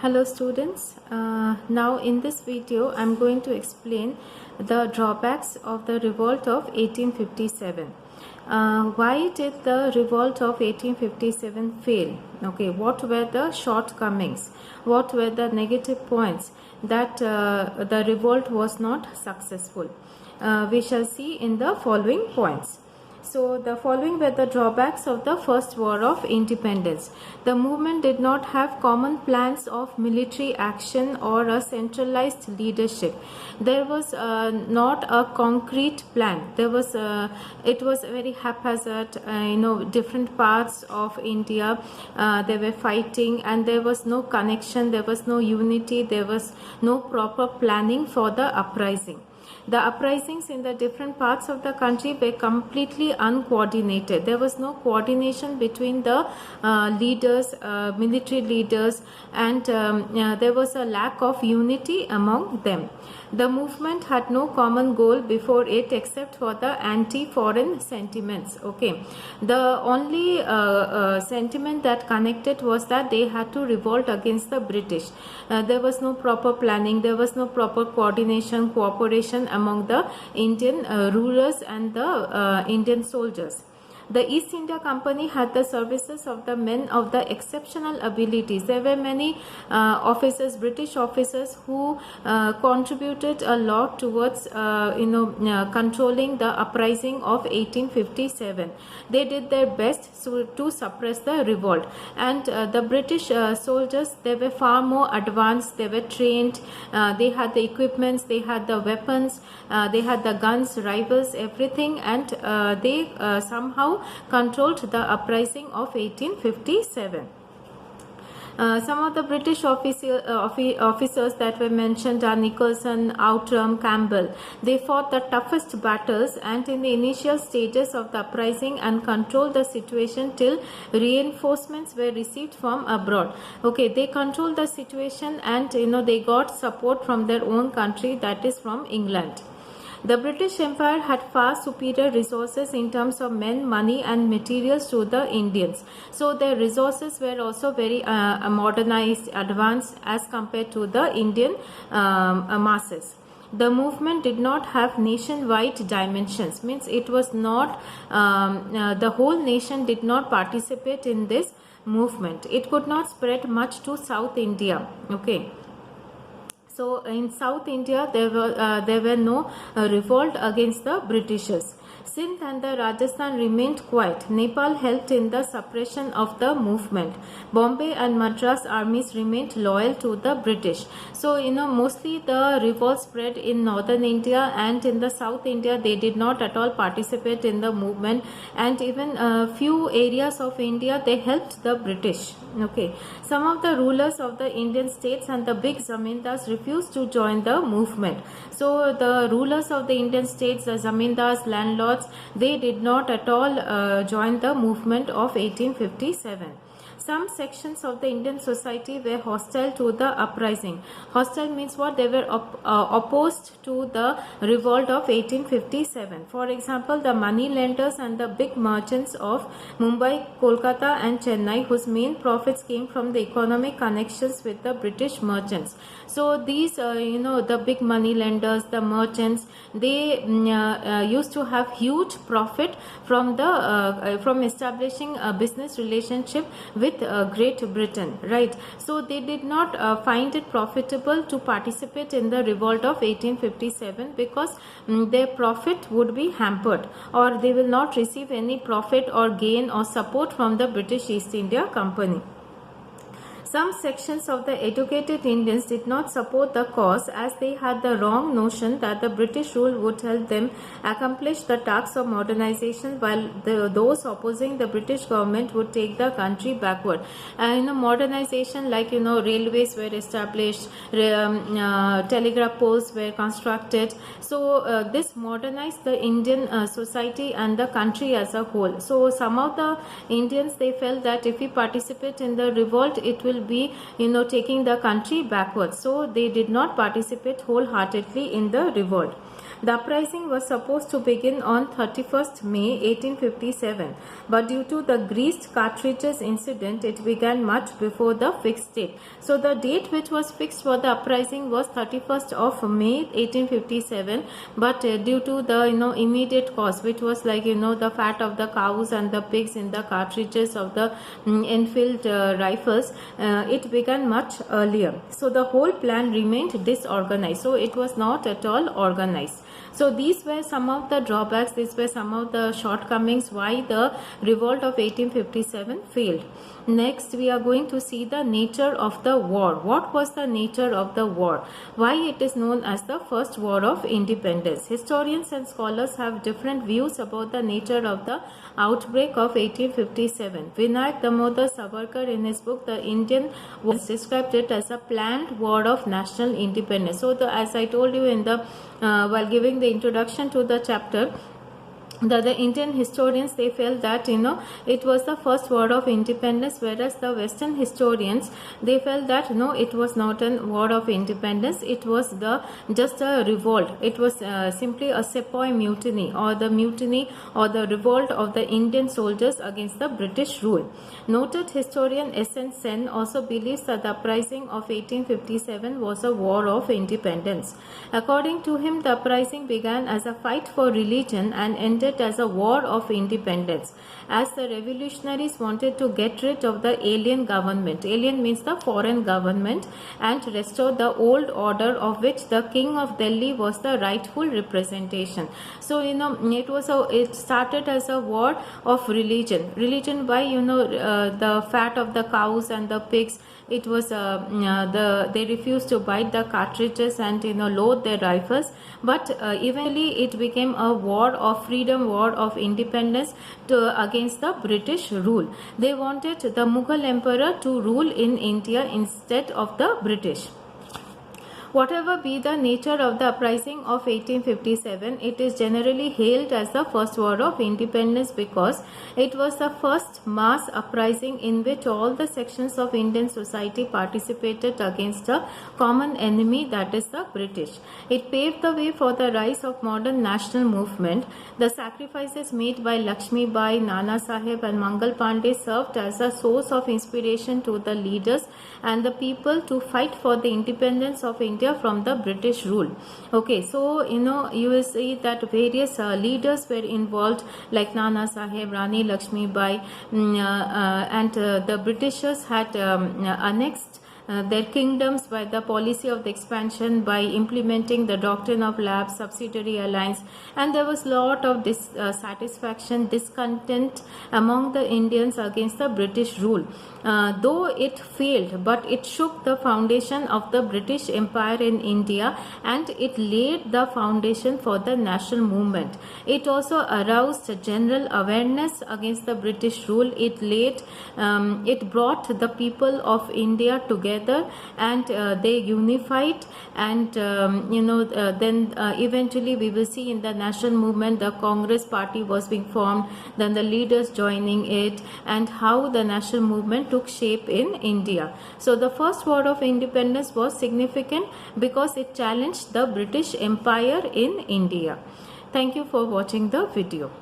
Hello students, now in this video I am going to explain the drawbacks of the revolt of 1857. Why did the revolt of 1857 fail? Okay, what were the shortcomings? What were the negative points that the revolt was not successful? We shall see in the following points. So the following were the drawbacks of the First War of Independence. The movement did not have common plans of military action or a centralized leadership. There was not a concrete plan. It was very haphazard. Different parts of India they were fighting, and there was no connection. There was no unity. There was no proper planning for the uprising. The uprisings in the different parts of the country were completely uncoordinated. There was no coordination between the leaders, military leaders, and there was a lack of unity among them. The movement had no common goal before it except for the anti-foreign sentiments. Okay, the only sentiment that connected was that they had to revolt against the British. There was no proper planning. There was no proper coordination, cooperation among the Indian rulers and the Indian soldiers. The East India Company had the services of the men of the exceptional abilities. There were many officers, British officers, who contributed a lot towards controlling the uprising of 1857. They did their best to suppress the revolt, and the British soldiers, they were far more advanced. They were trained. They had the equipments. They had the weapons. They had the guns, rifles, everything, and they somehow controlled the uprising of 1857. Some of the British officers that were mentioned are Nicholson, Outram, Campbell. They fought the toughest battles and in the initial stages of the uprising and controlled the situation till reinforcements were received from abroad. Okay, they controlled the situation, and they got support from their own country, that is from England. The British Empire had far superior resources in terms of men, money and materials to the Indians. So their resources were also very modernized, advanced as compared to the Indian masses. The movement did not have nationwide dimensions, means it was not, the whole nation did not participate in this movement. It could not spread much to South India. Okay. So in South India, there were no revolt against the Britishers. Sindh and the Rajasthan remained quiet. Nepal helped in the suppression of the movement. Bombay and Madras armies remained loyal to the British. So, mostly the revolt spread in northern India, and in the South India, they did not at all participate in the movement. And even a few areas of India, they helped the British. Okay. Some of the rulers of the Indian states and the big zamindars refused to join the movement. So, the rulers of the Indian states, the zamindars, landlords, they did not at all join the movement of 1857. Some sections of the Indian society were hostile to the uprising. Hostile means what? They were opposed to the revolt of 1857. For example, the money lenders and the big merchants of Mumbai, Kolkata and Chennai, whose main profits came from the economic connections with the British merchants. So these, the big money lenders, the merchants, they used to have huge profit from from establishing a business relationship with Great Britain, right? So they did not find it profitable to participate in the revolt of 1857 because their profit would be hampered, or they will not receive any profit or gain or support from the British East India Company. Some sections of the educated Indians did not support the cause, as they had the wrong notion that the British rule would help them accomplish the tasks of modernization, while those opposing the British government would take the country backward. Modernization, like railways were established, telegraph poles were constructed. So this modernized the Indian society and the country as a whole. So some of the Indians, they felt that if we participate in the revolt, it will be taking the country backwards. So they did not participate wholeheartedly in the revolt. The uprising was supposed to begin on 31st May 1857, but due to the greased cartridges incident, it began much before the fixed date. So the date which was fixed for the uprising was 31st of May 1857, but due to the immediate cause, which was like the fat of the cows and the pigs in the cartridges of the Enfield rifles, it began much earlier. So the whole plan remained disorganized. So it was not at all organized. So these were some of the drawbacks, these were some of the shortcomings why the revolt of 1857 failed. Next, we are going to see the nature of the war. What was the nature of the war? Why it is known as the First War of Independence? Historians and scholars have different views about the nature of the outbreak of 1857. Vinayak Damodar Savarkar in his book The Indian War described it as a planned war of national independence. So as I told you in the while giving the introduction to the chapter, the Indian historians, they felt that it was the first war of independence, whereas the Western historians, they felt that no, it was not a war of independence, it was just a revolt. It was simply a sepoy mutiny, or the mutiny or the revolt of the Indian soldiers against the British rule. Noted historian S.N. Sen also believes that the uprising of 1857 was a war of independence. According to him, the uprising began as a fight for religion and ended as a war of independence, as the revolutionaries wanted to get rid of the alien government. Alien means the foreign government, and restore the old order of which the King of Delhi was the rightful representation. So it started as a war of religion. Religion by the fat of the cows and the pigs. It was they refused to bite the cartridges and load their rifles, but eventually it became a war of freedom, war of independence against the British rule. They wanted the Mughal emperor to rule in India instead of the British. Whatever be the nature of the uprising of 1857, it is generally hailed as the first war of independence because it was the first mass uprising in which all the sections of Indian society participated against a common enemy, that is the British. It paved the way for the rise of modern national movement. The sacrifices made by Lakshmi Bai, Nana Sahib and Mangal Pandey served as a source of inspiration to the leaders and the people to fight for the independence of India from the British rule. Okay, so you will see that various leaders were involved, like Nana Sahib, Rani Lakshmi Bai, and the Britishers had annexed their kingdoms by the policy of the expansion, by implementing the doctrine of lapse, subsidiary alliance, and there was lot of dissatisfaction, discontent among the Indians against the British rule. Though it failed, but it shook the foundation of the British Empire in India, and it laid the foundation for the national movement. It also aroused general awareness against the British rule. It brought the people of India together, and they unified, and then eventually we will see in the national movement the Congress party was being formed, then the leaders joining it, and how the national movement took shape in India. So the first war of independence was significant because it challenged the British Empire in India. Thank you for watching the video.